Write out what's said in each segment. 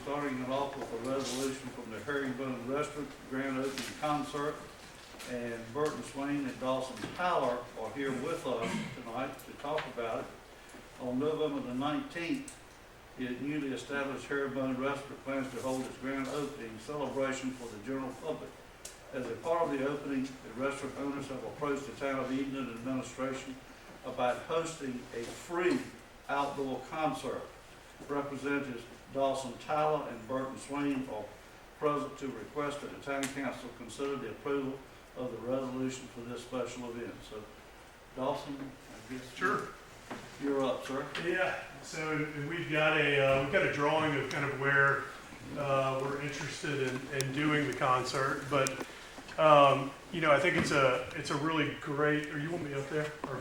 starting it off with a resolution from the Herringbone Restaurant Grand Opening Concert. And Burton Swain and Dawson Tyler are here with us tonight to talk about it. On November the 19th, the newly established Herringbone Restaurant plans to hold its grand opening celebration for the general public. As a part of the opening, the restaurant owners have approached the town of Edenton administration about hosting a free outdoor concert. Representatives Dawson Tyler and Burton Swain are present to request that the town council consider the approval of the resolution for this special event. So, Dawson, I guess Sure. You're up, sir. Yeah. So we've got a drawing of kind of where we're interested in doing the concert, but you know, I think it's a really great. Or you want me up there? Or,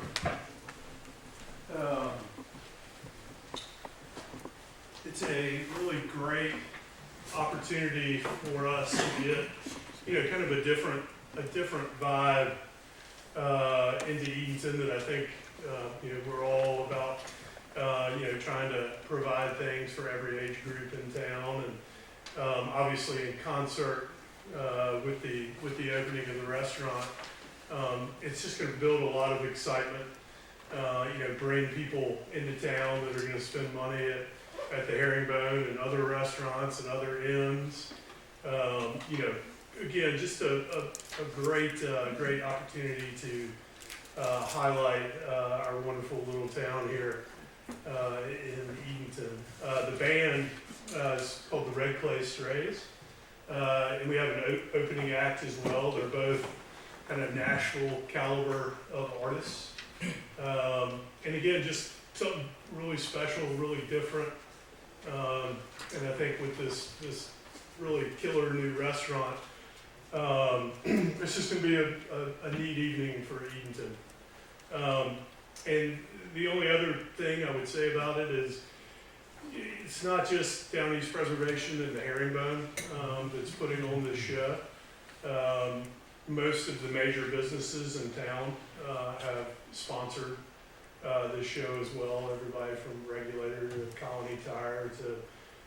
it's a really great opportunity for us to get, you know, kind of a different vibe into Edenton that I think you know, we're all about, you know, trying to provide things for every age group in town, and obviously in concert with the opening of the restaurant, it's just going to build a lot of excitement. You know, bring people into town that are going to spend money at the Herringbone and other restaurants and other inns. You know, again, just a great opportunity to highlight our wonderful little town here in Edenton. The band is called the Red Clay Strays, and we have an opening act as well. They're both kind of national caliber of artists, and again, just something really special, really different. And I think with this really killer new restaurant, it's just going to be a neat evening for Edenton. And the only other thing I would say about it is it's not just Down East Preservation and the Herringbone that's putting on this show. Most of the major businesses in town have sponsored this show as well. Everybody from Regulator to Colony Tire to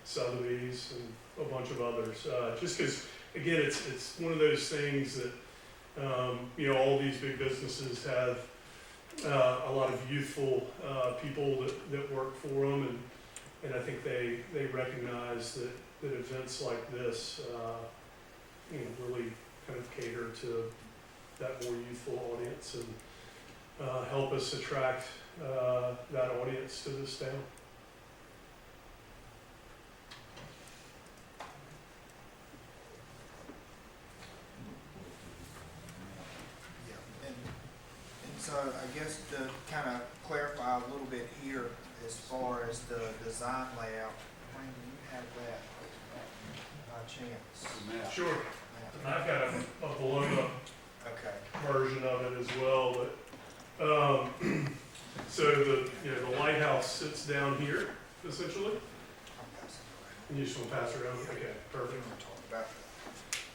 Sotheby's and a bunch of others. Just because, again, it's one of those things that you know, all these big businesses have a lot of youthful people that work for them, and I think they recognize that events like this, you know, really kind of cater to that more youthful audience and help us attract that audience to this town. So I guess to kind of clarify a little bit here as far as the design layout, Wayne, do you have that by chance? Sure. And I've got a blown up version of it as well, but so the lighthouse sits down here essentially. And you just want to pass it around? Okay, perfect.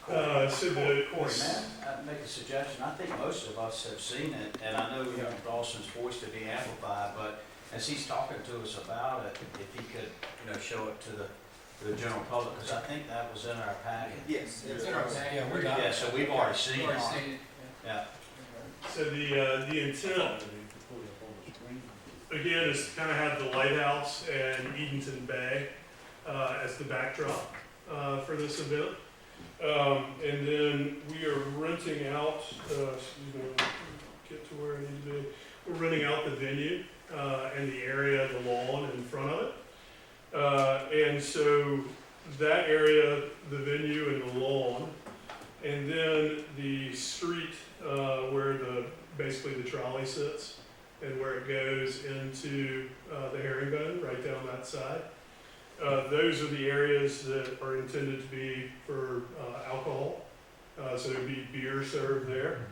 So Corey, man, I'd make a suggestion. I think most of us have seen it, and I know you want Dawson's voice to be amplified, but as he's talking to us about it, if he could, you know, show it to the general public, because I think that was in our packet. Yes, It's in our packet. Yeah, we got it. Yeah, so we've already seen We've it. already seen it. Yeah. So the intent, again, is to kind of have the lighthouse and Edenton Bay as the backdrop for this event. And then we are renting out, excuse me, get to where I need to be. We're renting out the venue and the area, the lawn in front of it. And so that area, the venue and the lawn, and then the street where basically the trolley sits and where it goes into the Herringbone, right down that side. Those are the areas that are intended to be for alcohol. So there would be beer served there.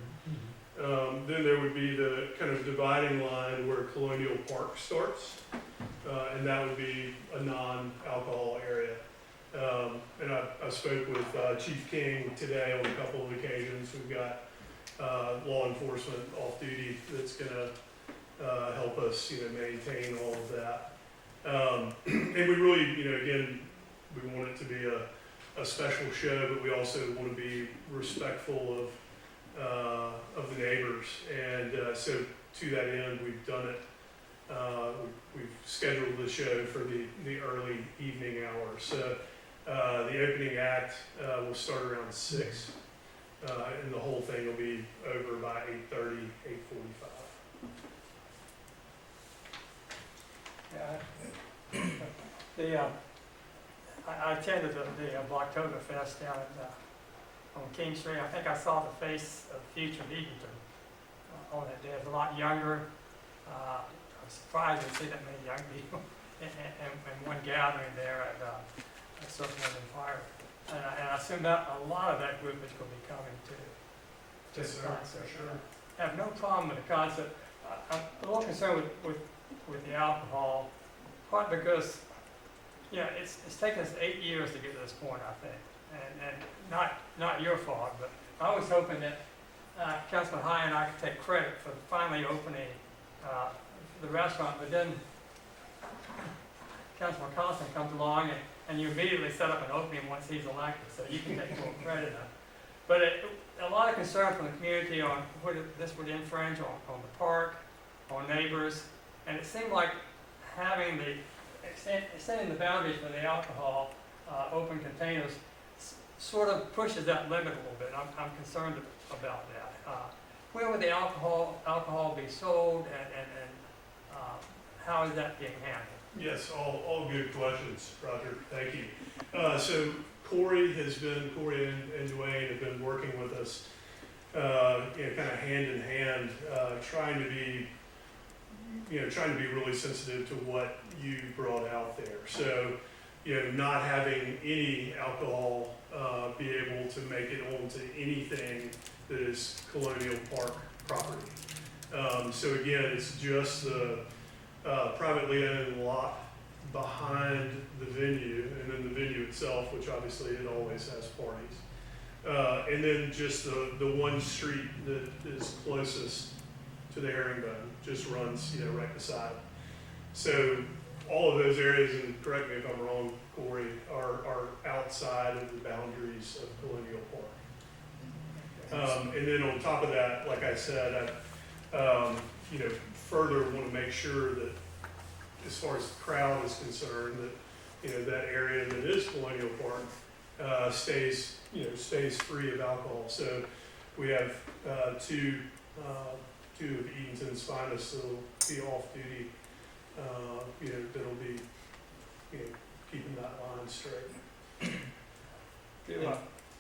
Then there would be the kind of dividing line where Colonial Park starts, and that would be a non-alcohol area. And I spoke with Chief King today on a couple of occasions. We've got law enforcement off duty that's going to help us, you know, maintain all of that. And we really, you know, again, we want it to be a special show, but we also want to be respectful of the neighbors. And so to that end, we've done it. We've scheduled the show for the early evening hours. So the opening act will start around 6, and the whole thing will be over by 8:30, 8:45. Yeah, I attended the Blocktoberfest down at, on King Street. I think I saw the face of future Edenton on that day. It was a lot younger. I was surprised to see that many young people in one gathering there at Circle and Fire. And I assume that a lot of that group is going to be coming to Yes, the sir, concert. for sure. I have no problem with the concept. I'm a little concerned with the alcohol, partly because, it's taken us 8 years to get to this point, I think. And not your fault, but I was hoping that Councilman High and I could take credit for finally opening the restaurant, but then Councilman Constant comes along and you immediately set up an opening once he's elected, so you can take full credit. But a lot of concern from the community on whether this would infringe on the park, on neighbors, and it seemed like having extending the boundaries for the alcohol, open containers, sort of pushes that limit a little bit. I'm concerned about that. Where would the alcohol be sold, and how is that being handled? Yes, all good questions, Roger. Thank you. So Corey and Dwayne have been working with us, kind of hand in hand, trying to be really sensitive to what you brought out there. So, not having any alcohol be able to make it onto anything that is Colonial Park property. So again, it's just the privately owned lot behind the venue, and then the venue itself, which obviously it always has parties. And then just the one street that is closest to the herringbone just runs, right beside it. So all of those areas, and correct me if I'm wrong, Corey, are outside of the boundaries of Colonial Park. And then on top of that, like I said, I further want to make sure that as far as the crowd is concerned, that that area that is Colonial Park stays free of alcohol. So we have two of Edenton's finest that'll be off duty, that'll be keeping that line straight.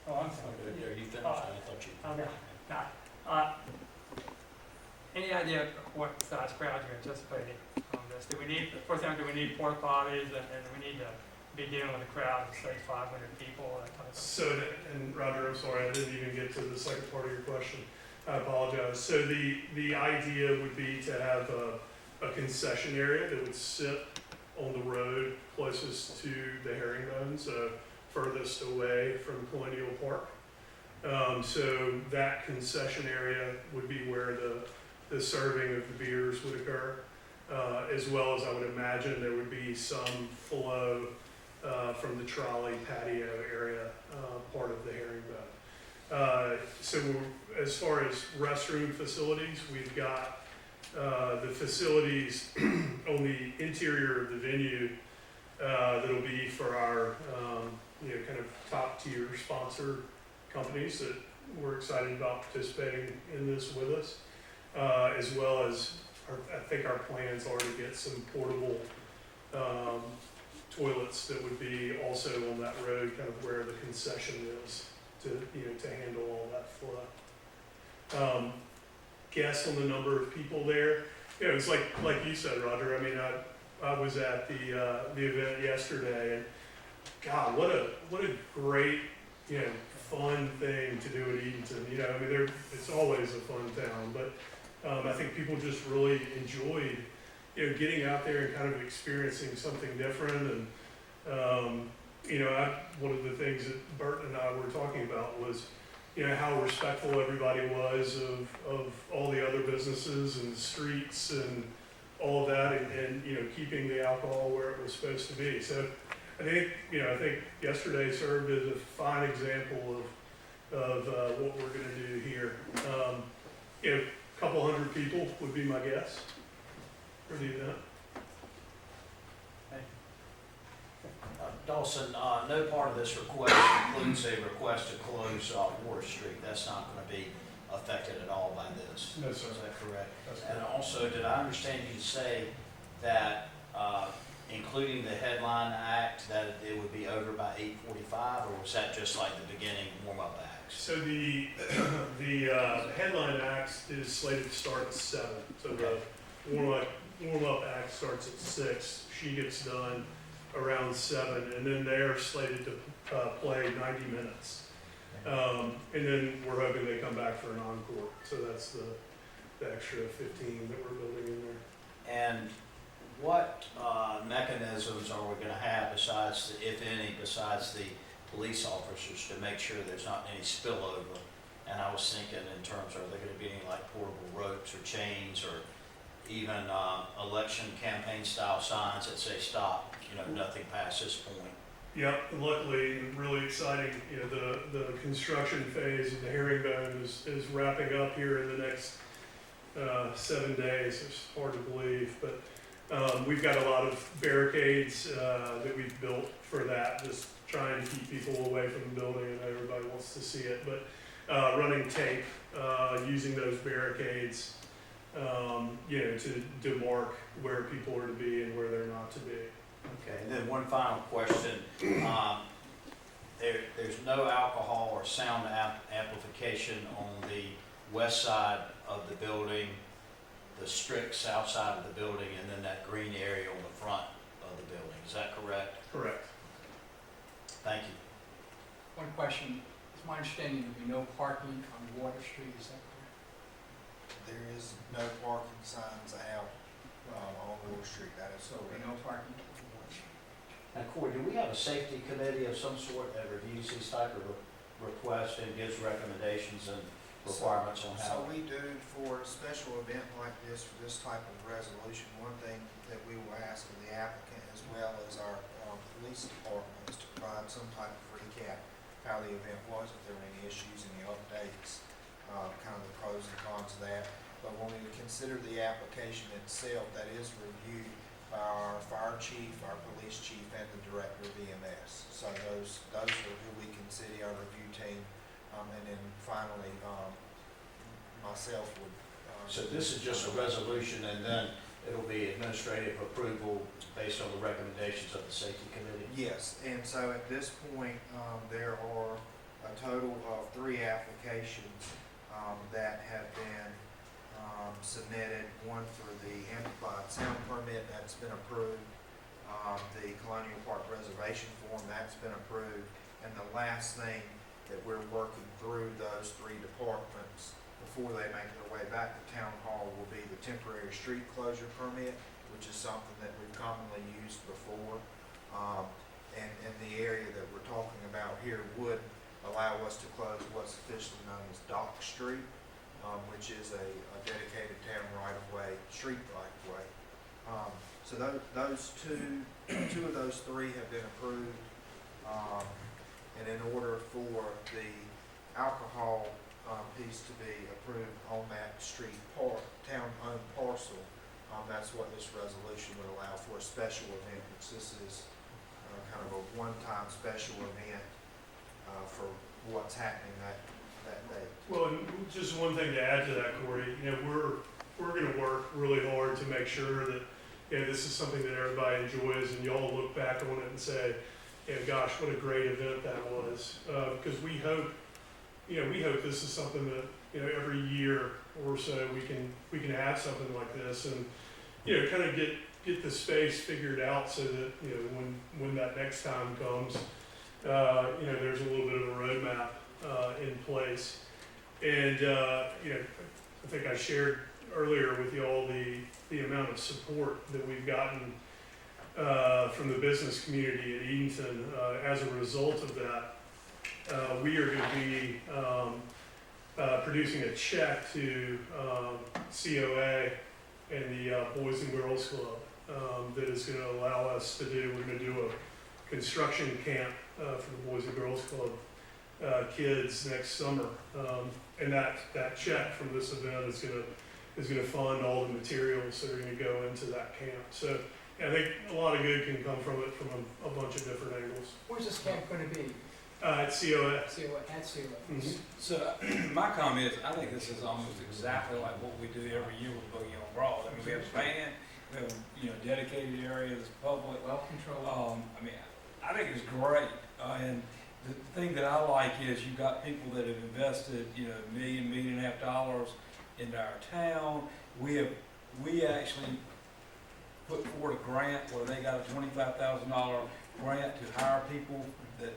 I'm sorry. Are you finished? I thought you. Okay. Any idea what size crowd you're anticipating on this? Do we need porta potties, and we need to be dealing with a crowd of say 500 people? That type of So, and Roger, I'm sorry, I didn't even get to the second part of your question. I apologize. So the idea would be to have a concession area that would sit on the road closest to the herringbone, so furthest away from Colonial Park. So that concession area would be where the serving of the beers would occur, as well as I would imagine there would be some flow from the trolley patio area, part of the herringbone. So as far as restroom facilities, we've got the facilities on the interior of the venue that'll be for our kind of top tier sponsor companies that we're excited about participating in this with us, as well as I think our plans are to get some portable toilets that would be also on that road, kind of where the concession is, to handle all that flow. Guess on the number of people there. It's like you said, Roger. I mean, I was at the event yesterday, and God, what a great fun thing to do at Edenton. It's always a fun town, but I think people just really enjoyed getting out there and kind of experiencing something different. And one of the things that Bert and I were talking about was how respectful everybody was of all the other businesses and streets and all of that, and keeping the alcohol where it was supposed to be. So I think yesterday served as a fine example of what we're gonna do here. A couple hundred people would be my guess for the event. Dawson, no part of this request includes a request to close Water Street. That's not gonna be affected at all by this. No, sir. Is that correct? That's And correct. also, did I understand you to say that, including the headline act, that it would be over by 8:45, or was that just like the beginning warm-up acts? So the headline act is slated to start at 7. So the warm-up act starts at 6. She gets done around 7, and then they're slated to play 90 minutes. And then we're hoping they come back for an encore. So that's the extra 15 that we're building in there. And what mechanisms are we gonna have besides, if any, besides the police officers to make sure there's not any spillover? And I was thinking in terms, are there gonna be any like portable ropes or chains or even election campaign style signs that say stop, nothing past this point? Yep, luckily, really exciting, the construction phase of the herringbone is wrapping up here in the next 7 days. It's hard to believe, but we've got a lot of barricades that we've built for that, just try and keep people away from the building. I know everybody wants to see it, but running tape, using those barricades, to mark where people are to be and where they're not to be. Okay, and then one final question. There's no alcohol or sound amplification on the west side of the building, the strict south side of the building, and then that green area on the front of the building. Is that correct? Correct. Thank you. One question, it's my understanding there'll be no parking on Water Street, is that correct? There is no parking signs out on Water Street, that is So correct. no parking on Water Street. Now, Corey, do we have a safety committee of some sort that reviews these type of requests and gives recommendations and requirements on So how? we do, for a special event like this, for this type of resolution, one thing that we will ask of the applicant as well as our police department is to provide some type of recap, how the event was, if there were any issues, any updates, kind of the pros and cons of that. But when we consider the application itself, that is reviewed by our fire chief, our police chief, and the director of EMS. So those are who we consider our review team. And then finally, myself would. So this is just a resolution and then it'll be administrative approval based on the recommendations of the safety committee? Yes, and so at this point, there are a total of 3 applications that have been submitted. One for the amplified sound permit, that's been approved. The Colonial Park Reservation form, that's been approved. And the last thing that we're working through those 3 departments before they make their way back to Town Hall will be the temporary street closure permit, which is something that we've commonly used before. And the area that we're talking about here would allow us to close what's officially known as Dock Street, which is a dedicated town right-of-way, street right-of-way. So those two of those 3 have been approved. And in order for the alcohol piece to be approved on that street town-owned parcel, that's what this resolution would allow for, a special event, which this is kind of a one-time special event for what's happening that day. Well, and just one thing to add to that, Corey, we're going to work really hard to make sure that this is something that everybody enjoys, and y'all look back on it and say, gosh, what a great event that was. Because we hope this is something that every year or so we can have something like this, and kind of get the space figured out so that when that next time comes, there's a little bit of a roadmap in place. And I think I shared earlier with y'all the amount of support that we've gotten from the business community at Edenton. As a result of that, we are going to be producing a check to COA and the Boys and Girls Club that is going to allow us to we're going to do a construction camp for the Boys and Girls Club kids next summer. And that check from this event is gonna fund all the materials that are gonna go into that camp. So yeah, I think a lot of good can come from it from a bunch of different angles. Where's this camp gonna be? At COS. At COA. Mhm. So my comment is, I think this is almost exactly like what we do every year with Boogie on Broad. I mean, we have a band, we have, dedicated areas, public. Well controlled. I mean, I think it's great. And the thing that I like is you've got people that have invested, $1.5 million into our town. We actually put forward a grant where they got a $25,000 grant to hire people that,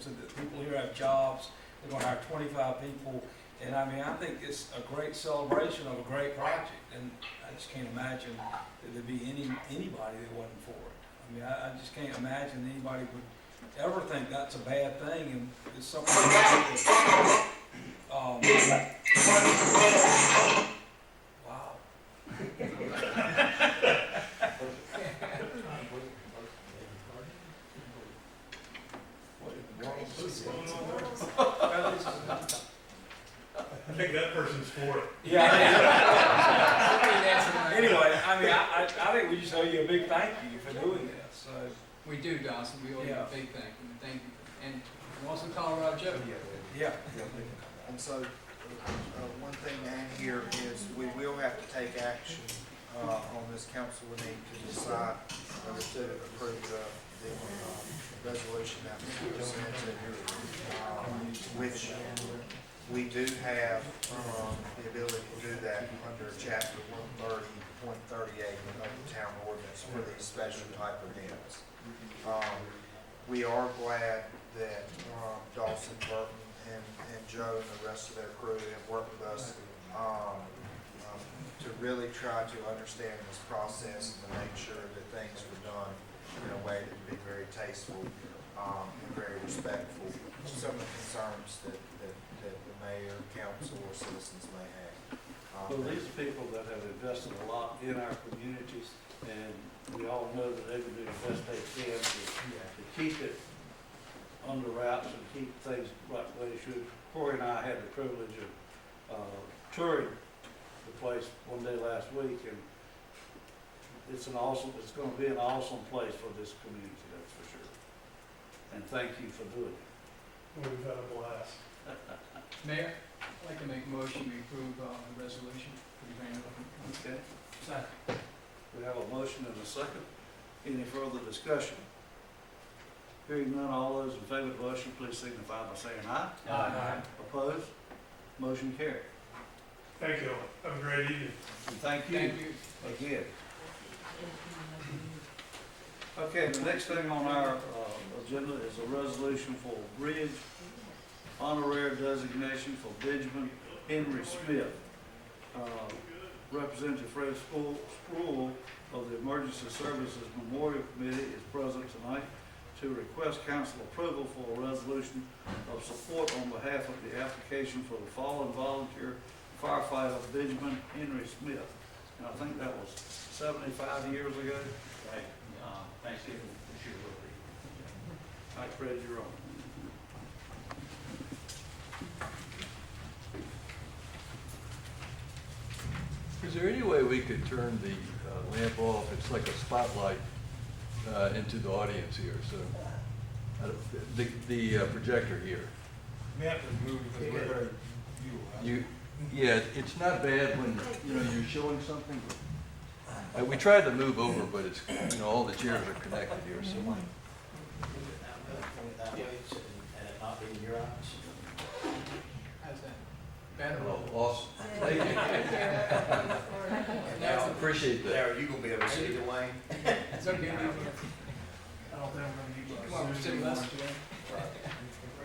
so that people here have jobs. They're gonna hire 25 people. And I mean, I think it's a great celebration of a great project. And I just can't imagine that there'd be anybody that wasn't for it. I mean, I just can't imagine anybody would ever think that's a bad thing, and it's something that wow. I think that person's for it. Yeah. Somebody answer my- Anyway, I mean, I think we just owe you a big thank you for doing this. So. We do, Dawson, we owe you Yeah. a big thank you, and thank you. And also Colorado Joe. Yeah. And so, one thing to add here is we will have to take action, on this council. We need to decide whether to approve the resolution that was presented, which we do have, the ability to do that under chapter 130.38 of the town ordinance for these special type events. We are glad that Dawson, Burton, and Joe and the rest of their crew have worked with us to really try to understand this process and to make sure that things were done in a way that would be very tasteful and very respectful to some of the concerns that the mayor, council, or citizens may have. Well, these are people that have invested a lot in our communities, and we all know that they can do the best they can to keep it under wraps and keep things like they should. Corey and I had the privilege of touring the place one day last week, and it's going to be an awesome place for this community, that's for sure. And thank you for doing it. We've had a blast. Mayor, I'd like to make a motion to approve the resolution for the grand opening. Okay. Second. We have a motion and a second. Any further discussion? Hearing none, all those in favor of the motion, please signify by saying aye. Aye. Opposed? Motion carried. Thank you. Have a great evening. And thank you Thank you. again. Okay, the next thing on our agenda is a resolution for bridge honorary designation for Benjamin Henry Smith. Representative Fred Sproul of the Emergency Services Memorial Committee is present tonight to request council approval for a resolution of support on behalf of the application for the fallen volunteer firefighter Benjamin Henry Smith. And I think that was 75 years ago. Right, Thanksgiving this year will be. All right, Fred, you're on. Is there any way we could turn the lamp off? It's like a spotlight into the audience here, so. The projector here. We have to move because we're very Yeah, it's not bad when, you're showing something. We tried to move over, but it's, all the chairs are connected here, so. That way, and it not be in your eyes. How's that? Better. Oh, awesome. Thank you. Now, Appreciate that. Larry, you gonna be able to see the way? it's okay. I don't think I'm gonna need my Come on, we're sitting less today.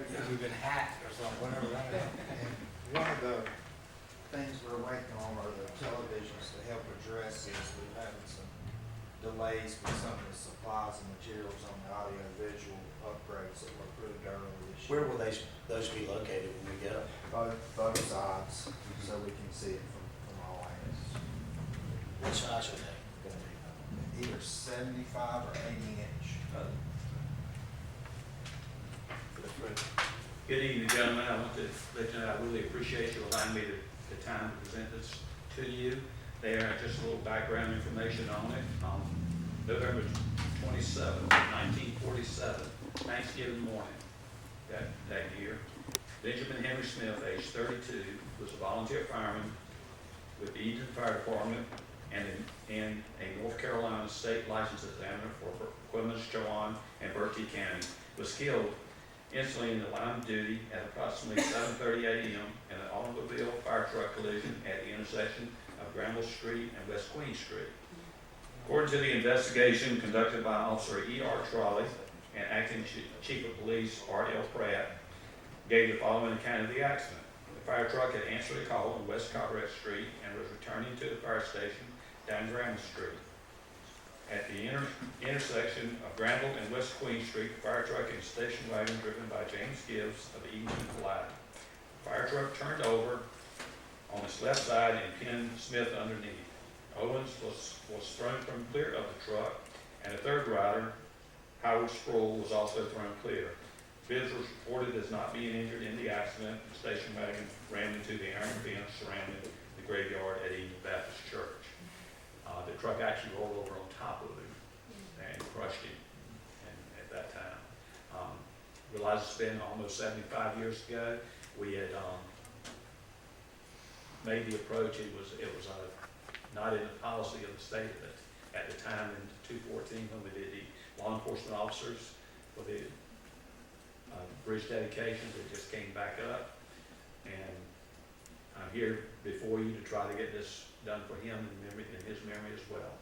Because we've been hacked or something, whatever that is. And one of the things we're waiting on are the televisions to help address this. We've had some delays with some of the supplies and materials on the audio visual upgrades that were approved earlier this year. Where will those be located when we get up? Both sides, so we can see it from all angles. What size are they gonna be? Either 75 or 80 inch. Good evening, gentlemen. I want to let you know I really appreciate you allowing me the time to present this to you. There, just a little background information on it. November 27, 1947, Thanksgiving morning that year, Benjamin Henry Smith, age 32, was a volunteer fireman with the Edenton Fire Department and in a North Carolina state license examiner for Quinlan, Chowan, and Berkeley County, was killed instantly in the line of duty at approximately 7:30 a.m. in an automobile fire truck collision at the intersection of Granville Street and West Queen Street. According to the investigation conducted by Officer E.R. Trolley and Acting Chief of Police R.L. Pratt, gave the following account of the accident. The fire truck had answered a call on West Carteret Street and was returning to the fire station down Granville Street. At the intersection of Granville and West Queen Street, the fire truck and station wagon driven by James Gibbs of Edenton collided. The fire truck turned over on its left side and pinned Smith underneath. Owens was thrown from clear of the truck, and a third rider, Howard Sproul, was also thrown clear. Gibbs was reported as not being injured in the accident. The station wagon ran into the iron fence surrounding the graveyard at Eden Baptist Church. The truck actually rolled over on top of him and crushed him at that time. Realized it's been almost 75 years ago. We had made the approach. It was not in the policy of the state at the time in 2014 when we did the law enforcement officers for the bridge dedications. It just came back up, and I'm here before you to try to get this done for him in his memory as well.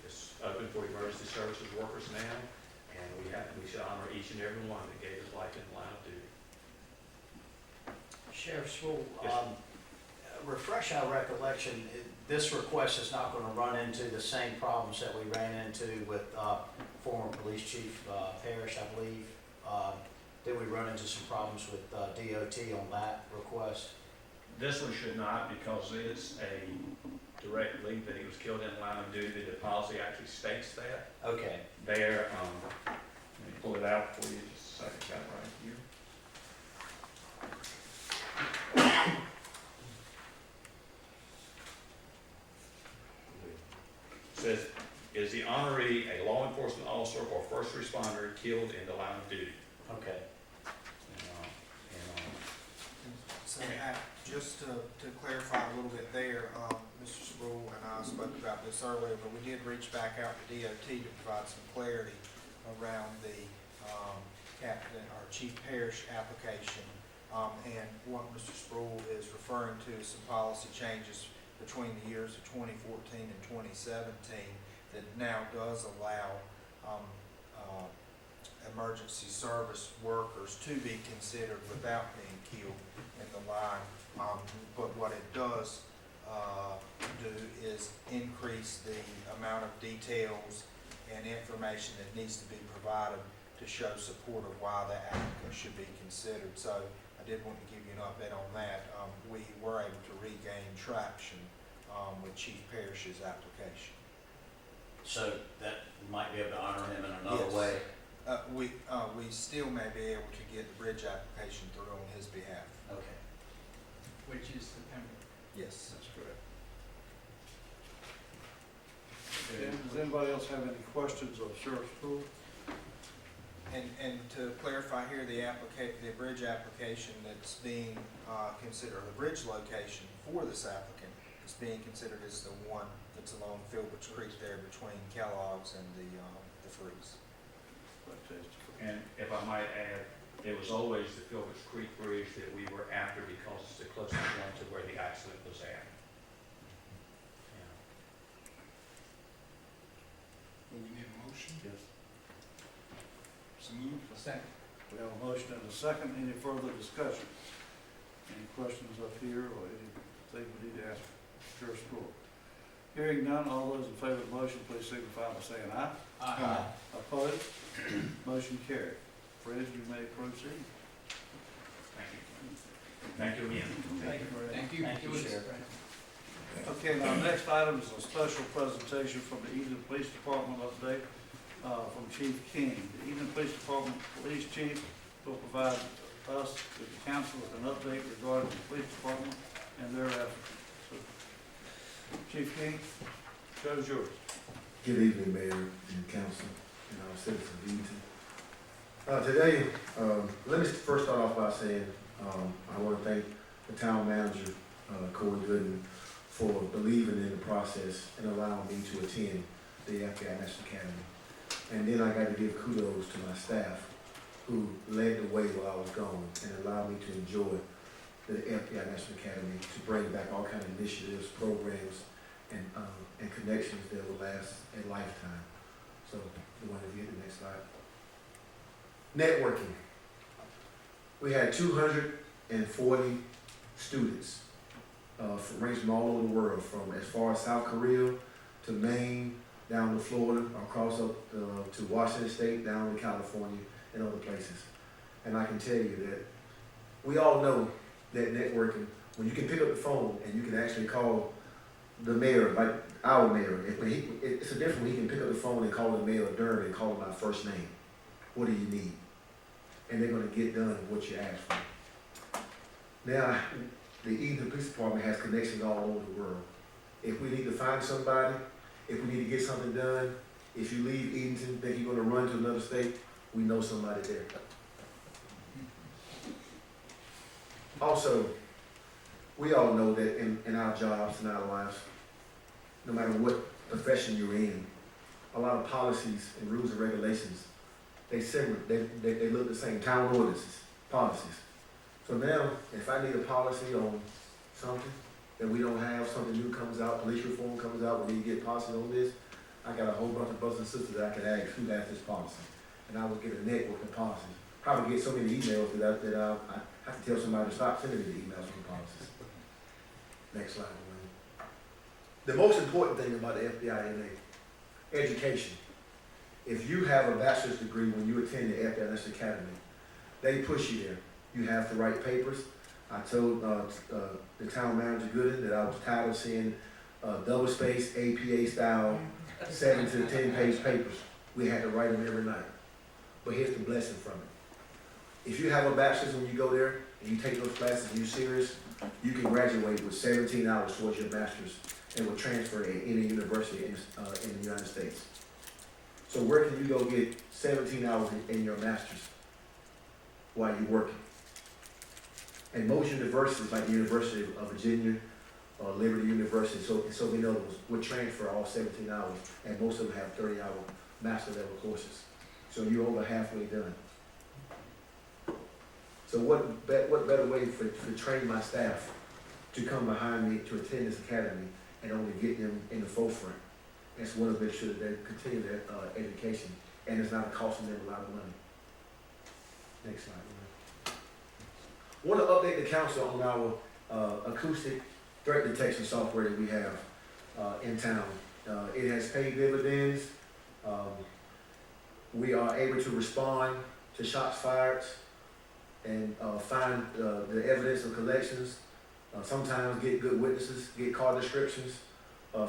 It's open for emergency services workers now, and we should honor each and every one that gave his life in the line of duty. Sheriff Sproul, Yes, refresh our recollection, this request is not gonna run into the same problems that we ran into with, former police chief, Parrish, I believe. Did we run into some problems with, DOT on that request? This one should not, because it's a direct link that he was killed in the line of duty. The policy actually states that. Okay, There, let me pull it out for you just a second, got it right here. It says, is the honoree a law enforcement officer or first responder killed in the line of duty? okay. So, just to clarify a little bit there, Mr. Sproul and I spoke about this earlier, but we did reach back out to DOT to provide some clarity around the Captain or Chief Parrish application. And what Mr. Sproul is referring to is some policy changes between the years of 2014 and 2017 that now does allow emergency service workers to be considered without being killed in the line. But what it does do is increase the amount of details and information that needs to be provided to show support of why the applicant should be considered. So I did want to give you an update on that. We were able to regain traction with Chief Parrish's application. So that might be able to honor him in another Yes. way. We still may be able to get the bridge application through on his behalf. Okay. Which is September. Yes. That's correct. Does anybody else have any questions of Sheriff Sproul? And to clarify here, the bridge application that's being considered, the bridge location for this applicant is being considered as the one that's along Filbert's Creek there between Kellogg's and the Freeze. And if I might add, it was always the Phillips Creek Bridge that we were after because it's the closest one to where the accident was at. Yeah. Well, we need a motion. Yes. So moved. Second. We have a motion and a second. Any further discussion? Any questions up here or anything we need to ask Sheriff Sproul? Hearing none, all those in favor of the motion, please signify by saying aye. Aye. Opposed? Motion carried. Fred, you may proceed. Thank you. Thank you again. Thank you. Thank you, Sheriff. Okay, now, next item is a special presentation from the Edenton Police Department update from Chief King. The Edenton Police Department Police Chief will provide us, to the council, with an update regarding the police department and their efforts. So, Chief King, show's yours. Good evening, Mayor and Council, and our citizens of Edenton. Today, let me first start off by saying, I want to thank the town manager, Corey Gooden, for believing in the process and allowing me to attend the FBI National Academy. And then I got to give kudos to my staff, who led the way while I was gone and allowed me to enjoy the FBI National Academy, to bring back all kinds of initiatives, programs, and connections that will last a lifetime. So, you want to get the next slide? Networking. We had 240 students ranged from all over the world, from as far as South Korea to Maine, down to Florida, across up to Washington State, down to California, and other places. And I can tell you that we all know that networking, when you can pick up the phone and you can actually call the mayor, like our mayor, it's a different when he can pick up the phone and call the mayor during and call him by first name. What do you need? And they're going to get done what you ask for. Now, the Edenton Police Department has connections all over the world. If we need to find somebody, if we need to get something done, if you leave Edenton, think you're going to run to another state, we know somebody there. Also, we all know that in our jobs, in our lives, no matter what profession you're in, a lot of policies and rules and regulations, they similar, they look the same, town ordinances, policies. So now, if I need a policy on something that we don't have, something new comes out, police reform comes out, we need to get policies on this, I got a whole bunch of brothers and sisters that I can ask who has this policy. And I will get a network of policies. Probably get so many emails that I have to tell somebody to stop sending me the emails from policies. Next slide, Wayne. The most important thing about the FBI is education. If you have a bachelor's degree when you attend the FBI National Academy, they push you there. You have to write papers. I told the town manager Gooden that I was tired of seeing double-spaced APA style 7 to 10 page papers. We had to write them every night. But here's the blessing from it. If you have a bachelor's when you go there and you take those classes and you're serious, you can graduate with 17 hours towards your master's and will transfer at any university in the United States. So where can you go get 17 hours in your master's while you're working? And most universities, like the University of Virginia or Liberty University, so many others, would transfer all 17 hours, and most of them have 30-hour master level courses. So you're over halfway done. So what better way for training my staff to come behind me to attend this academy and only get them in the forefront? That's one of make sure that they continue their education, and it's not costing them a lot of money. Next slide. I want to update the council on our acoustic threat detection software that we have in town. It has paid dividends. We are able to respond to shots fired and find the evidence of collections. Sometimes get good witnesses, get car descriptions,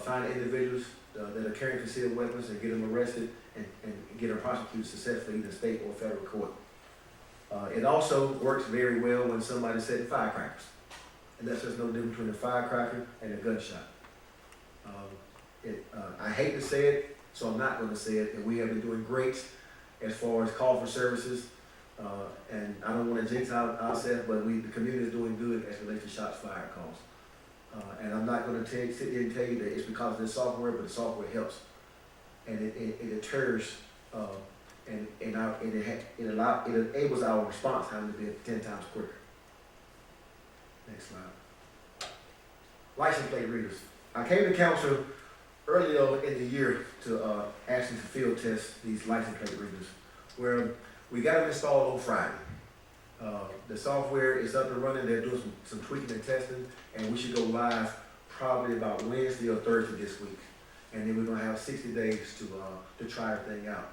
find individuals that are carrying concealed weapons and get them arrested and get them prosecuted successfully in the state or federal court. It also works very well when somebody's setting firecrackers. And that's just no difference between a firecracker and a gunshot. I hate to say it, so I'm not going to say it, and we have been doing great as far as call for services. And I don't want to jinx ourselves, but the community is doing good as it relates to shots fired calls. And I'm not going to sit here and tell you that it's because of this software, but the software helps. And it deters, and it enables our response time to be 10 times quicker. Next slide. License plate readers. I came to council earlier in the year to ask them to field test these license plate readers, where we got them installed on Friday. The software is up and running. They're doing some tweaking and testing, and we should go live probably about Wednesday or Thursday this week. And then we're going to have 60 days to try everything out.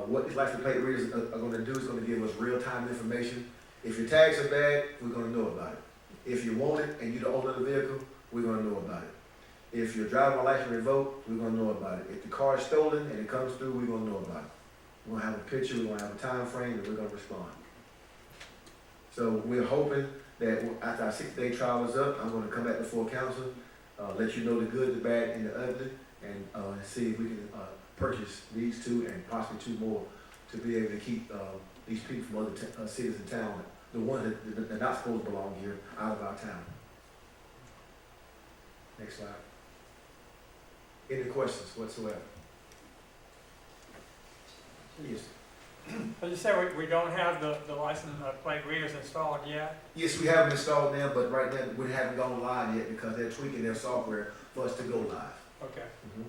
What these license plate readers are going to do is going to give us real-time information. If your tags are bad, we're going to know about it. If you want it and you're the owner of the vehicle, we're going to know about it. If your driver's license revoked, we're going to know about it. If the car is stolen and it comes through, we're going to know about it. We're going to have a picture, we're going to have a time frame, and we're going to respond. So we're hoping that after our 6-day trial is up, I'm gonna come back before council, let you know the good, the bad, and the ugly, and, see if we can, purchase these 2 and possibly 2 more to be able to keep, these people from other cities and town, the ones that are not supposed to belong here, out of our town. Next slide. Any questions whatsoever? Yes. As you said, we don't have the license plate readers installed yet. Yes, we have them installed now, but right now, we haven't gone live yet because they're tweaking their software for us to go live. Okay, Mhm.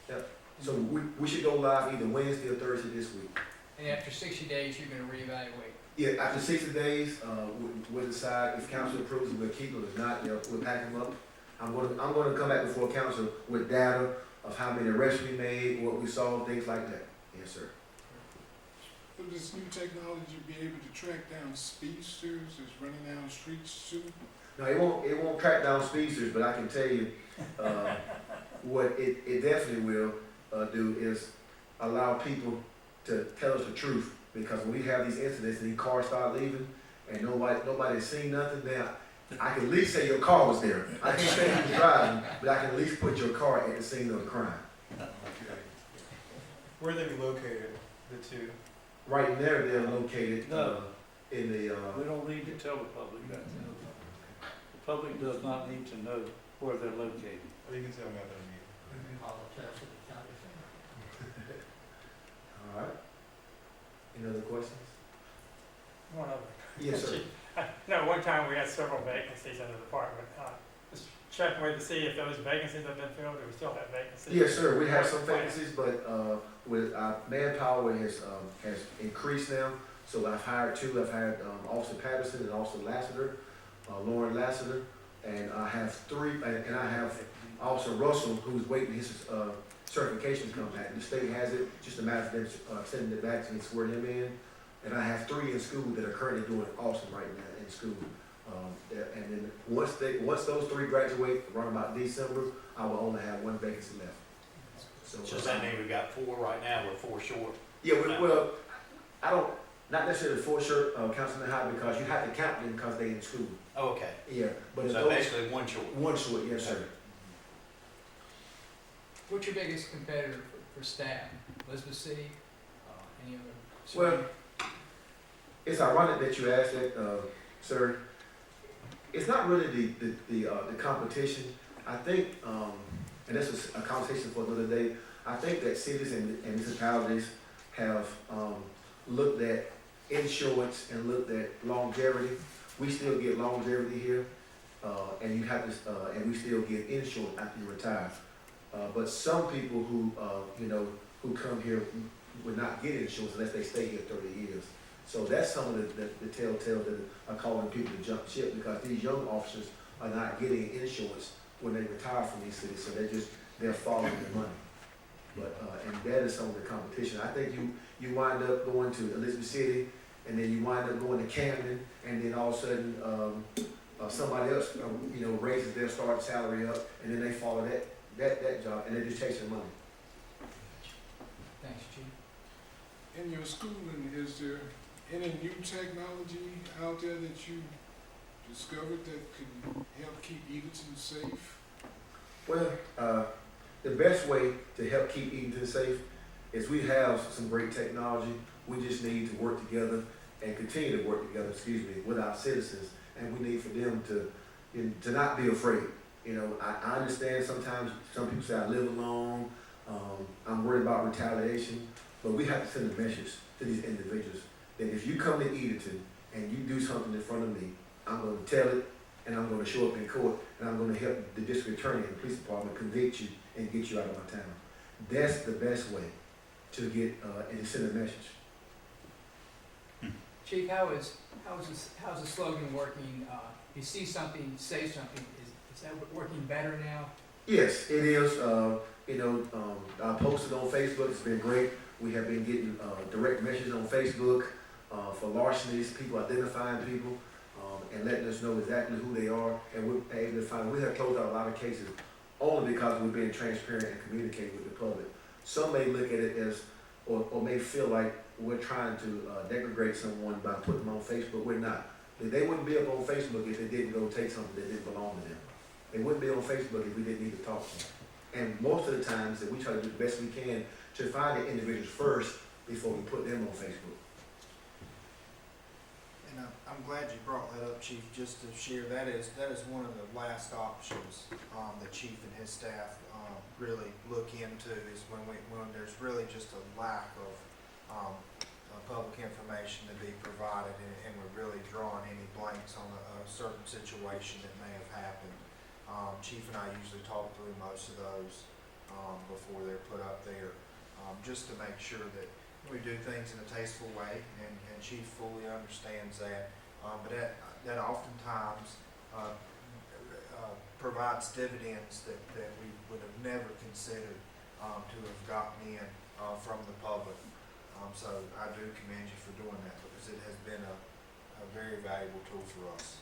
okay. So we should go live either Wednesday or Thursday this week. And after 60 days, you're gonna reevaluate. Yeah, after 60 days, we'll decide if council approves it, we'll keep them. If not, we'll pack them up. I'm gonna come back before council with data of how many arrests we made, what we saw, things like that. Yes, sir. Will this new technology be able to track down speedsters that's running down streets too? No, it won't track down speedsters, but I can tell you, what it definitely will, do is allow people to tell us the truth. Because when we have these incidents and these cars start leaving and nobody's seen nothing, now I can at least say your car was there. I can't say you was driving, but I can at least put your car at the scene of the crime. Where they be located, the 2? Right there, they're located, No. in the, We don't need to tell the public that. The public does not need to know where they're located. Or you can tell me after the meeting. all right. Any other questions? One other. Yes, sir. No, one time we had several vacancies in the department. Just checking with to see if those vacancies have been filled, or we still have vacancies. Yes, sir, we have some vacancies, but, with our manpower has increased now. So I've hired 2, I've hired, Officer Patterson and Officer Lassiter, Lauren Lassiter, and I have 3, and I have Officer Russell, who's waiting his, certifications come back. The state has it, just a matter of them, sending it back to me, swear him in. And I have 3 in school that are currently doing awesome right now in school. And then once those 3 graduate, around about December, I will only have 1 vacancy left. So does that mean we got 4 right now, we're 4 short? Yeah, well, I don't, not necessarily 4 short, Councilman High, because you have to count them because they in school. Oh, okay, Yeah, but so basically 1 short. 1 short, yes, sir. What's your biggest competitor for staff? Elizabeth City? Any other city? Well, it's ironic that you asked that, sir. It's not really the competition. I think, and this is a conversation for another day, I think that cities and municipalities have, looked at insurance and looked at longevity. We still get longevity here, and you have to, and we still get insurance after you retire. But some people who, who come here would not get insurance unless they stay here 30 years. So that's some of the telltales that are calling people to jump ship, because these young officers are not getting insurance when they retire from these cities, so they're following the money. But, and that is some of the competition. I think you wind up going to Elizabeth City, and then you wind up going to Camden, and then all of a sudden, somebody else, raises their starting salary up, and then they follow that job, and they're just chasing money. Thanks, Chief. In your schooling, is there any new technology out there that you discovered that can help keep Edenton safe? Well, the best way to help keep Edenton safe is we have some great technology. We just need to work together and continue to work together, with our citizens. And we need for them to not be afraid. I understand sometimes some people say I live alone, I'm worried about retaliation, but we have to send a message to these individuals that if you come to Edenton and you do something in front of me, I'm going to tell it, and I'm going to show up in court, and I'm going to help the district attorney and the police department convict you and get you out of my town. That's the best way to get and to send a message. Chief, how's the slogan working? You see something, say something. Is that working better now? Yes, it is. I posted on Facebook. It's been great. We have been getting direct messages on Facebook for larcenies, people identifying people and letting us know exactly who they are. And we're able to find. We have closed out a lot of cases only because we're being transparent and communicating with the public. Some may look at it as, or may feel like we're trying to degrade someone by putting them on Facebook. We're not. They wouldn't be up on Facebook if they didn't go take something that didn't belong to them. They wouldn't be on Facebook if we didn't need to talk to them. And most of the times that we try to do the best we can to find the individuals first before we put them on Facebook. And I'm glad you brought that up, Chief, just to share, that is one of the last options, the chief and his staff, really look into, is when there's really just a lack of, public information to be provided, and we're really drawing any blanks on a certain situation that may have happened. Chief and I usually talk through most of those, before they're put up there, just to make sure that we do things in a tasteful way, and Chief fully understands that. But that oftentimes provides dividends that we would have never considered to have gotten in from the public. So I do commend you for doing that, because it has been a very valuable tool for us.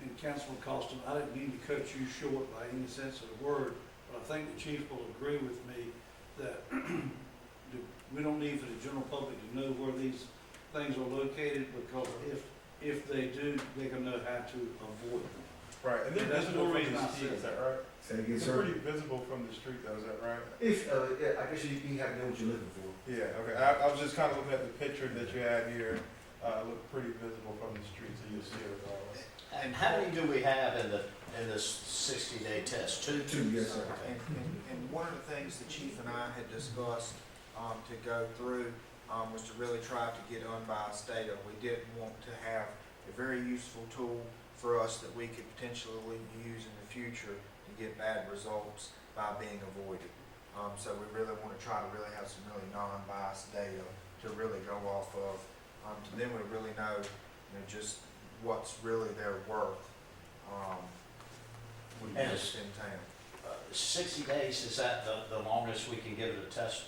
And Councilman Costin, I didn't mean to cut you short by any sense of the word, but I think the chief will agree with me that we don't need for the general public to know where these things are located, because if they do, they're gonna know how to avoid them. Right, and they're That's visible the from reason the I street, said is that right? Say again, It's sir. pretty visible from the street though, is that right? If, yeah, I guess you have to know what you're looking for. Yeah, okay, I was just kind of looking at the picture that you had here, it looked pretty visible from the street, so you'll see it regardless. And how many do we have in this 60-day test? Two? Two, yes, sir. And one of the things the chief and I had discussed, to go through, was to really try to get unbiased data. We didn't want to have a very useful tool for us that we could potentially use in the future to get bad results by being avoided. So we really want to try to really have some really non-biased data to really go off of. Then we really know, just what's really their worth. When And you're it's- in town. 60 days, is that the longest we can give it a test?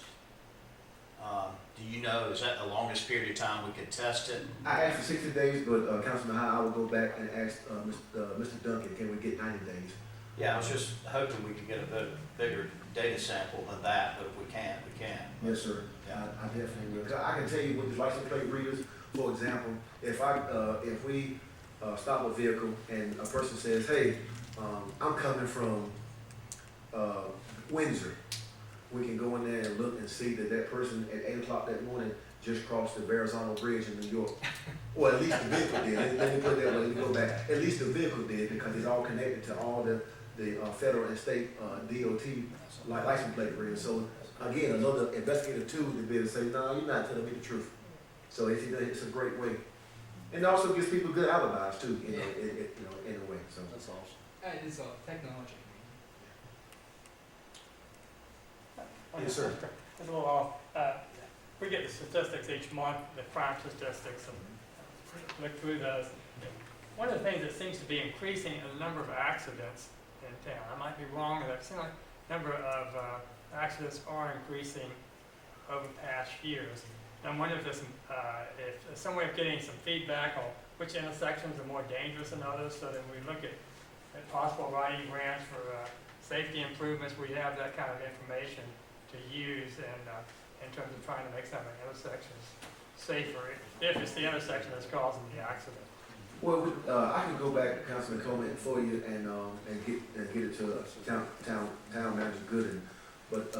Do you know, is that the longest period of time we could test it? I asked for 60 days, but Councilman High, I will go back and ask Mr. Duncan, can we get 90 days? Yeah, I was just hoping we could get a bigger data sample than that, but if we can, we can. Yes, sir. Yeah. I definitely will. 'Cause I can tell you with the license plate readers, for example, if we stop a vehicle and a person says, hey, I'm coming from Windsor, we can go in there and look and see that person at 8 o'clock that morning just crossed the Verrazano Bridge in New York. Or at least the vehicle did. Let me put it that way, let me go back. At least the vehicle did, because it's all connected to all the federal and state DOT license plate readers. So again, another investigative tool to be able to say, no, you're not telling me the truth. So it's a great way. And it also gives people good alibis too, in a way, so. That's awesome. It's technology. Yes, sir. It's a little off. We get the statistics each month, the crime statistics, and look through those. One of the things that seems to be increasing is the number of accidents in town. I might be wrong, but it seems like the number of accidents are increasing over past years. And I'm wondering if there's some way of getting some feedback on which intersections are more dangerous than others, so that we look at possible writing grants for safety improvements, we have that kind of information to use in terms of trying to make some of the intersections safer, if it's the intersection that's causing the accident. Well, I can go back to Councilman Coleman for you and get it to town manager Gooden. But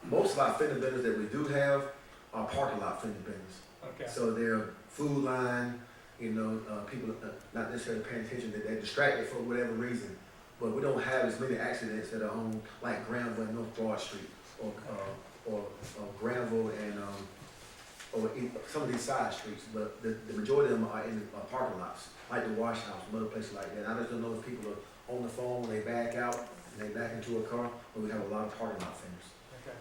most of our fender benders that we do have are parking lot fender benders. Okay. So they're food line, people not necessarily paying attention, that they're distracted for whatever reason. But we don't have as many accidents that are on like Granville and North Broad Street, or Granville and or some of these side streets. But the majority of them are in parking lots, like the wash house, and other places like that. I just don't know if people are on the phone when they back out and they back into a car, but we have a lot of parking lot fenders. Okay.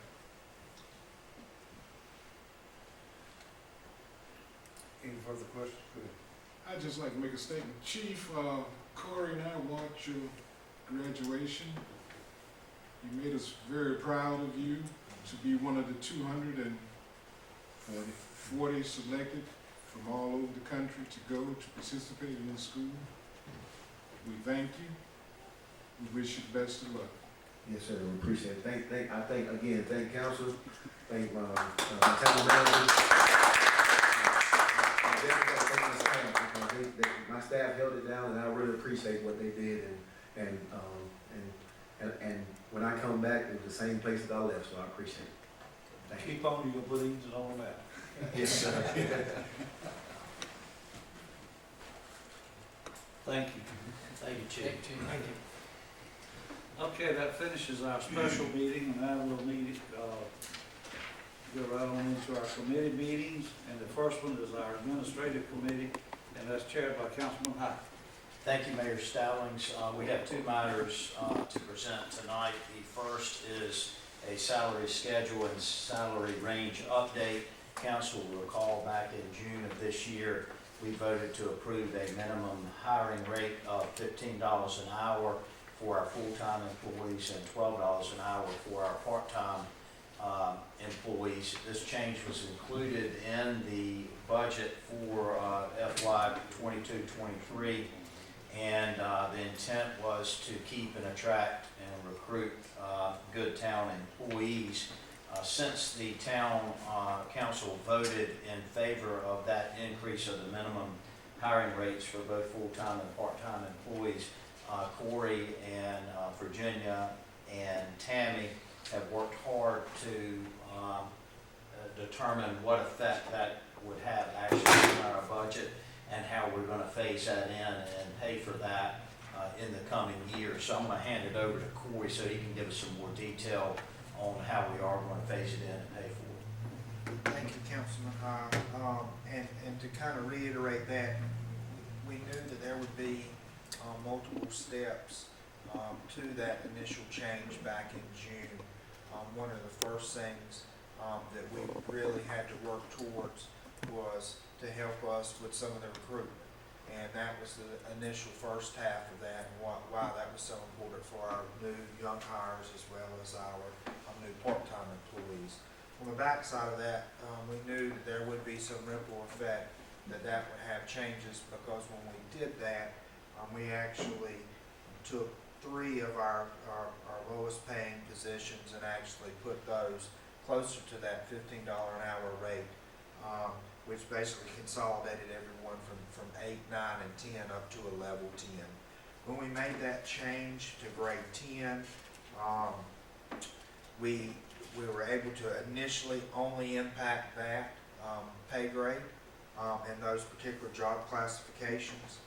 Any further questions? I'd just like to make a statement. Chief, Corey and I watched your graduation. You made us very proud of you to be one of the 240 selected from all over the country to go to participate in this school. We thank you. We wish you the best of luck. Yes, sir, we appreciate it. Thank council, thank my town managers. Definitely gotta thank my staff, because my staff held it down, and I really appreciate what they did, and when I come back, it was the same place that I left, so I appreciate it. Thank you. Keep on your bleeds and all that. Yes, sir. Thank you. Thank you, Chief. Thank you. Okay, that finishes our special meeting, and now we'll need, go right on into our committee meetings, and the first one is our administrative committee, and that's chaired by Councilman Hyde. Thank you, Mayor Stallings. We have two matters to present tonight. The first is a salary schedule and salary range update. Council will recall back in June of this year, we voted to approve a minimum hiring rate of $15 an hour for our full-time employees and $12 an hour for our part-time employees. This change was included in the budget for FY 22-23, and the intent was to keep and attract and recruit good town employees. Since the town council voted in favor of that increase of the minimum hiring rates for both full-time and part-time employees, Corey and Virginia and Tammy have worked hard to determine what effect that would have actually on our budget and how we're going to phase that in and pay for that in the coming year. So I'm going to hand it over to Corey so he can give us some more detail on how we are going to phase it in and pay for it. Thank you, Councilman Hyde. And to kind of reiterate that, we knew that there would be multiple steps to that initial change back in June. One of the first things that we really had to work towards was to help us with some of the recruitment. And that was the initial first half of that, and why that was so important for our new young hires as well as our new part-time employees. On the back side of that, we knew that there would be some ripple effect, that would have changes, because when we did that, we actually took 3 of our lowest paying positions and actually put those closer to that $15 an hour rate, which basically consolidated everyone from 8, 9, and 10 up to a level 10. When we made that change to grade 10, we were able to initially only impact that pay grade and those particular job classifications.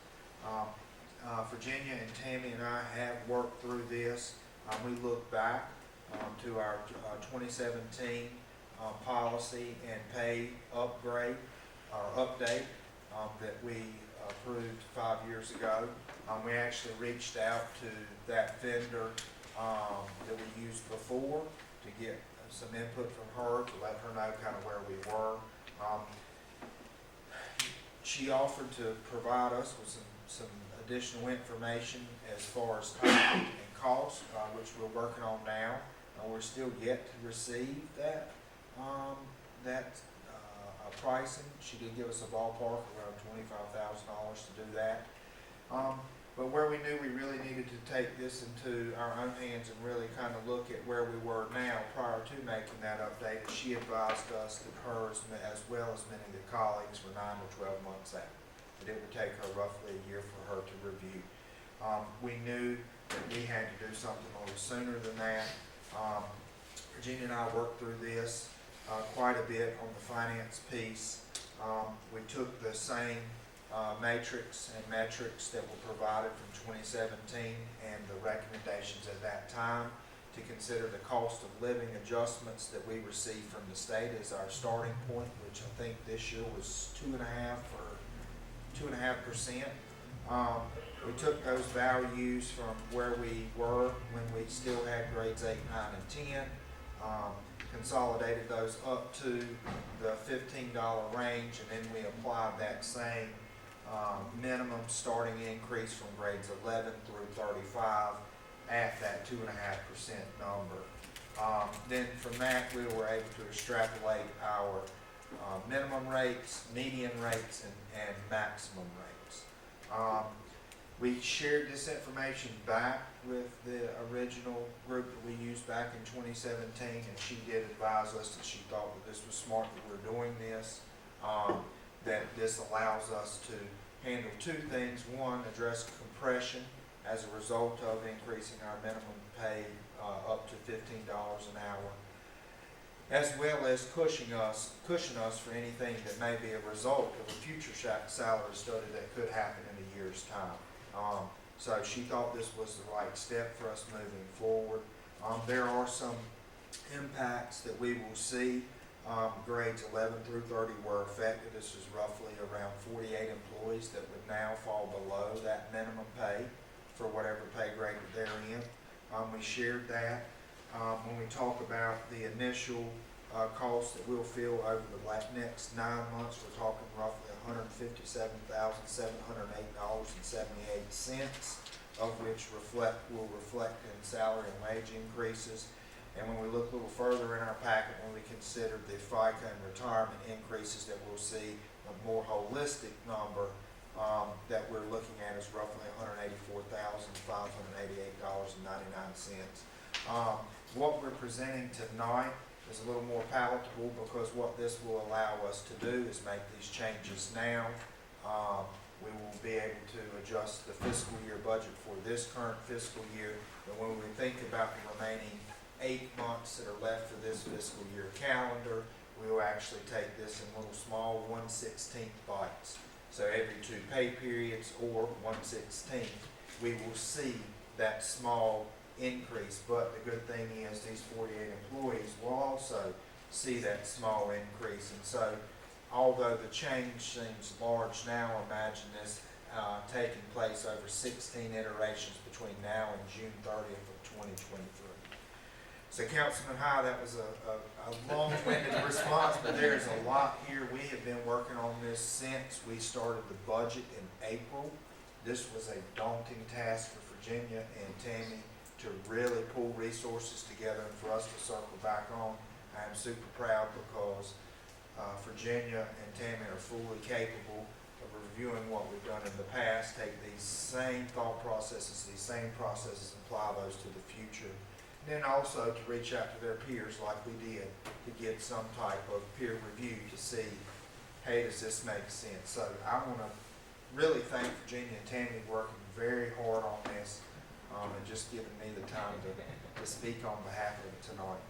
Virginia and Tammy and I have worked through this. We look back to our 2017 policy and pay upgrade or update that we approved 5 years ago. We actually reached out to that vendor that we used before to get some input from her, to let her know kind of where we were. She offered to provide us with some additional information as far as time and cost, which we're working on now. We're still yet to receive that pricing. She did give us a ballpark around $25,000 to do that. But where we knew we really needed to take this into our own hands and really kind of look at where we were now prior to making that update, she advised us that her, as well as many of the colleagues, were 9 to 12 months out. That it would take her roughly a year for her to review. We knew that we had to do something a little sooner than that. Virginia and I worked through this quite a bit on the finance piece. We took the same matrix and metrics that were provided from 2017 and the recommendations at that time to consider the cost of living adjustments that we received from the state as our starting point, which I think this year was 2.5%. We took those values from where we were when we still had grades 8, 9, and 10, consolidated those up to the $15 range, and then we applied that same minimum starting increase from grades 11 through 35 at that 2.5% number. Then from that, we were able to extrapolate our minimum rates, median rates, and maximum rates. We shared this information back with the original group that we used back in 2017, and she did advise us that she thought that this was smart that we're doing this, that this allows us to handle two things. One, address compression as a result of increasing our minimum pay up to $15 an hour, as well as cushion us for anything that may be a result of a future salary study that could happen in a year's time. So she thought this was the right step for us moving forward. There are some impacts that we will see. Grades 11 through 30 were affected. This is roughly around 48 employees that would now fall below that minimum pay for whatever pay grade that they're in. We shared that. When we talk about the initial costs that we'll feel over the next 9 months, we're talking roughly $157,708.78, of which will reflect in salary and wage increases. And when we look a little further in our packet, when we consider the FICA and retirement increases, that we'll see a more holistic number that we're looking at is roughly $184,588.99. What we're presenting tonight is a little more palatable, because what this will allow us to do is make these changes now. We will be able to adjust the fiscal year budget for this current fiscal year, and when we think about the remaining 8 months that are left for this fiscal year calendar, we will actually take this in little small 1/16 bites. So every 2 pay periods, or 1/16, we will see that small increase. But the good thing is these 48 employees will also see that small increase. And so although the change seems large now, imagine this taking place over 16 iterations between now and June 30th of 2023. So Councilman High, that was a long-winded response, but there's a lot here. We have been working on this since we started the budget in April. This was a daunting task for Virginia and Tammy to really pull resources together and for us to circle back on. I am super proud because Virginia and Tammy are fully capable of reviewing what we've done in the past, take these same thought processes, these same processes, and apply those to the future. And then also to reach out to their peers like we did to get some type of peer review to see, hey, does this make sense? So I want to really thank Virginia and Tammy working very hard on this and just giving me the time to speak on behalf of it tonight.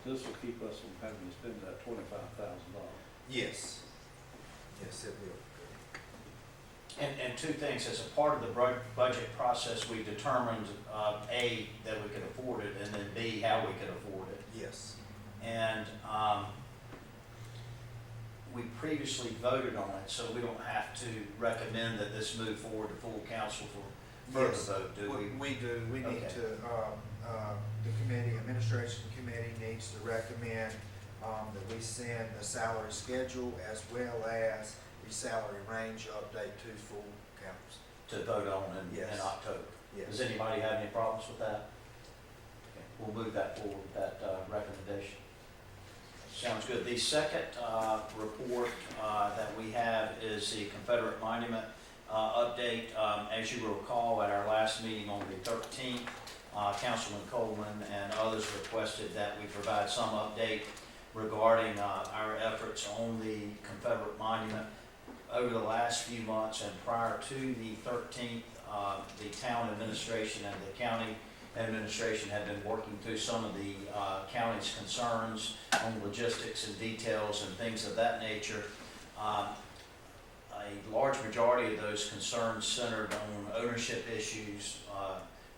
This will keep us from having to spend that $25,000. Yes. Yes, it will. And two things, as a part of the budget process, we determined, A, that we could afford it, and then B, how we could afford it. Yes. And we previously voted on it, so we don't have to recommend that this move forward to full council for further vote, do we? We do. We need Okay. to, the administration committee needs to recommend that we send the salary schedule as well as the salary range update to full council. To vote on in Yes. October. Yes. Does anybody have any problems with that? Okay, we'll move that forward, that recommendation. Sounds good. The second report that we have is the Confederate Monument update. As you recall, at our last meeting on the 13th, Councilman Coleman and others requested that we provide some update regarding our efforts on the Confederate Monument. Over the last few months and prior to the 13th, the town administration and the county administration have been working through some of the county's concerns on logistics and details and things of that nature. A large majority of those concerns centered on ownership issues,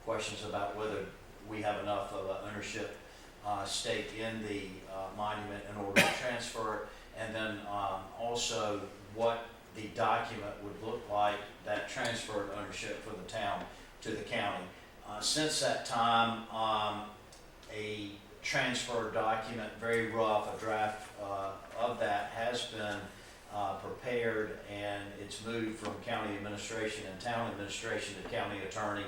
questions about whether we have enough of an ownership stake in the monument in order to transfer it, and then also what the document would look like that transferred ownership from the town to the county. Since that time, a transfer document, very rough, a draft of that has been prepared, and it's moved from county administration and town administration to county attorney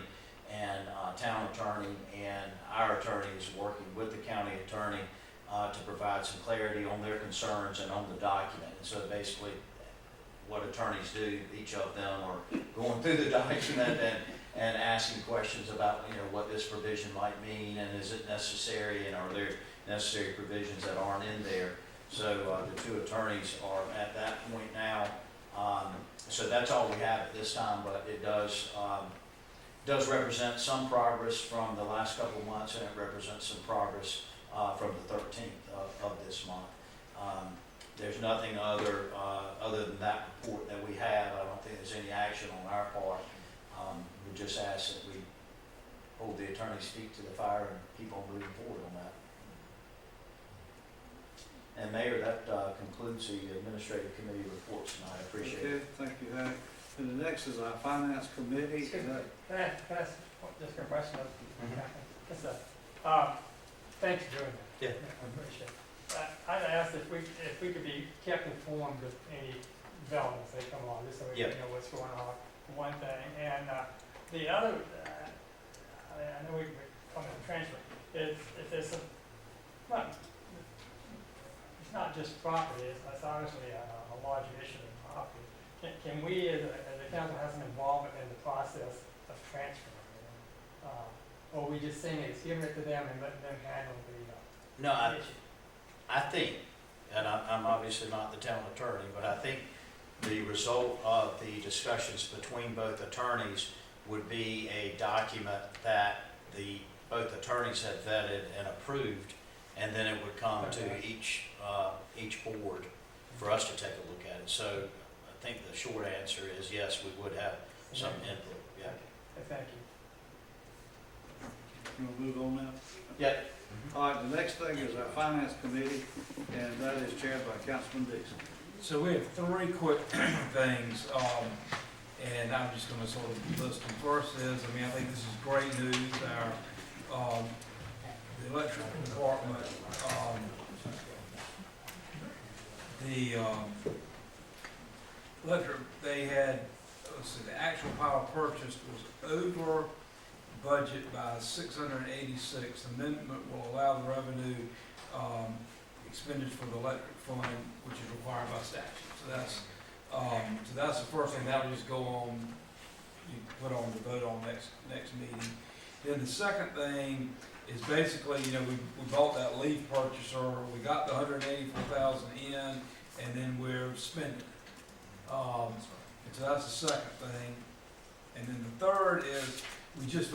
and town attorney, and our attorney is working with the county attorney to provide some clarity on their concerns and on the document. And so basically what attorneys do. Each of them are going through the document and asking questions about, what this provision might mean, and is it necessary, and are there necessary provisions that aren't in there. So the two attorneys are at that point now. So that's all we have at this time, but it does represent some progress from the last couple of months, and it represents some progress from the 13th of this month. There's nothing other than that report that we have. I don't think there's any action on our part. We just ask that we hold the attorney's feet to the fire and keep on moving forward on that. And Mayor, that concludes the administrative committee reports tonight. I appreciate it. Okay, thank you, Hank. And the next is our finance committee. Excuse me. Can I ask just a question? Yes, sir. Thanks for doing that. Yeah. I appreciate it. I'd asked if we could be kept informed of any developments that come along, just so we Yeah. know what's going on, one thing. And the other, I know we're coming to transfer, is if there's it's not just property, it's obviously a larger issue than property. Can we, as a council, have some involvement in the process of transferring? Or we just saying it's giving it to them and letting them handle the No, issue? I think, and I'm obviously not the town attorney, but I think the result of the discussions between both attorneys would be a document that both attorneys have vetted and approved, and then it would come to each board for us to take a look at it. So I think the short answer is yes, we would have some input, yeah. Okay, thank you. You want to move on now? Yeah. All right, the next thing is our finance committee, and that is chaired by Councilman Dixon. So we have three quick things, and I'm just gonna sort of list them. First is, I think this is great news, the electric department, they had, the actual power purchased was over budget by 686. Amendment will allow the revenue expended for the electric fund, which is required by statute. So that's the first thing that will just go on, you put on the vote on next meeting. Then the second thing is basically, we bought that leaf purchaser, we got the 184,000 in, and then we're spending. And so that's the second thing. And then the third is, we just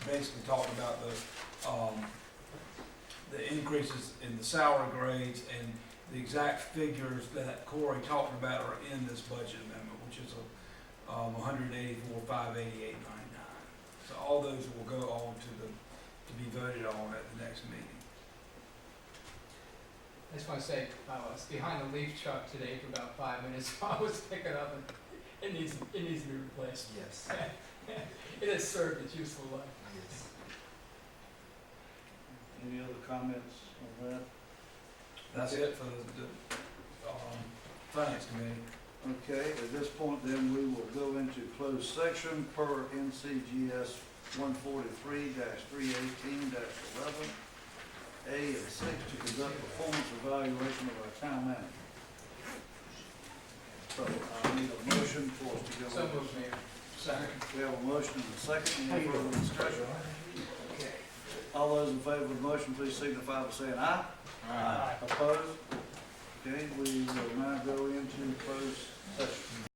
basically talked about the increases in the salary grades, and the exact figures that Corey talked about are in this budget amendment, which is 184,588.99. So all those will go on to be voted on at the next meeting. I just want to say, I was behind the leaf truck today for about 5 minutes, while I was picking up, and it needs to be replaced. Yes. It has served its useful life. Yes. Any other comments on that? That's it for the finance committee. Okay, at this point then, we will go into closed section per NCGS 143-318-11, A and 6, to conduct performance evaluation of our town manager. So I need a motion for us to go. So moved, Mayor. Second. We have a motion and a second. Any further discussion? Okay. All those in favor of the motion, please signify by saying aye. Aye. Opposed? Okay, we will now go into closed session.